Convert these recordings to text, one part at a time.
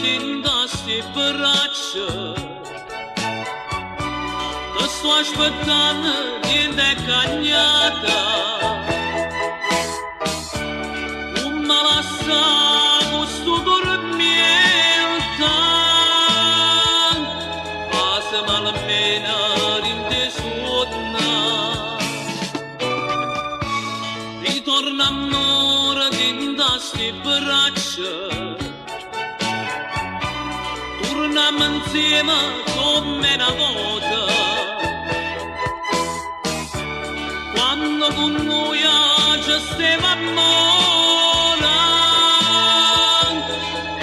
din sti braccia. Ti sto aspettando in de cagnata. Non me lascia questo dormienta. Passami almeno in te sotna. Ritorna amore din sti braccia. Torniamo insieme come una volta. Quando con noi ci stiamo amore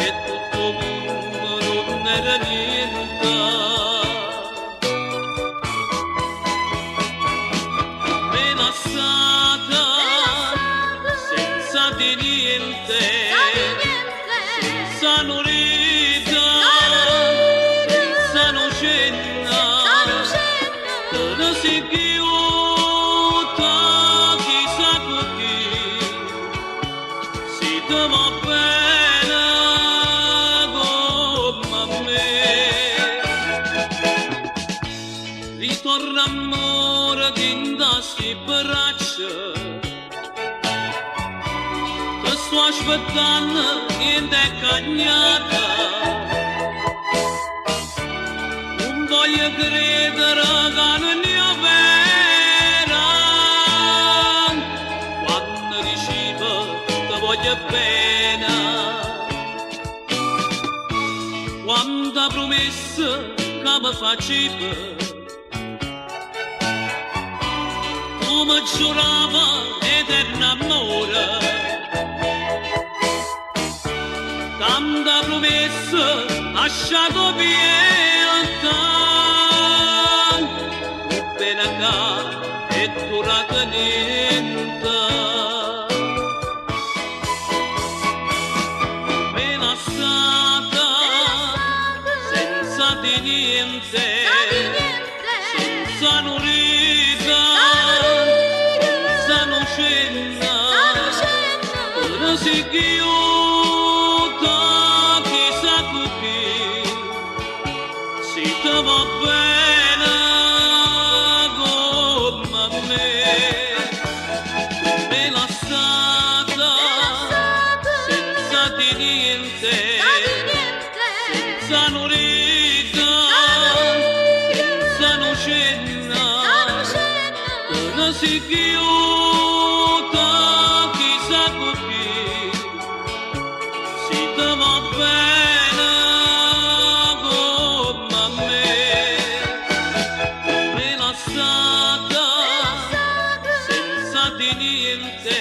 e tutto mondo non era niente. Me lasciata senza di niente, senza nulla, senza nocenna, non si chiude chissà con chi, si ti va bene come a me. Ritorna amore din sti braccia. Ti sto aspettando in te cagnata. Non voglio credere che non è vera. Quando dicevo ti voglio bene. Quanta promessa che mi facevi. Tu mi giurava eterno amore. Tanta promessa lasciato vita. Appena che è durata niente. Me lasciata senza di niente, senza nulla, senza nocenna, non si chiude chissà con chi, si ti va bene come a me. Me lasciata senza di niente, senza nulla, senza nocenna, non si chiude chissà con chi, si ti va bene come a me. Me lasciata senza di niente,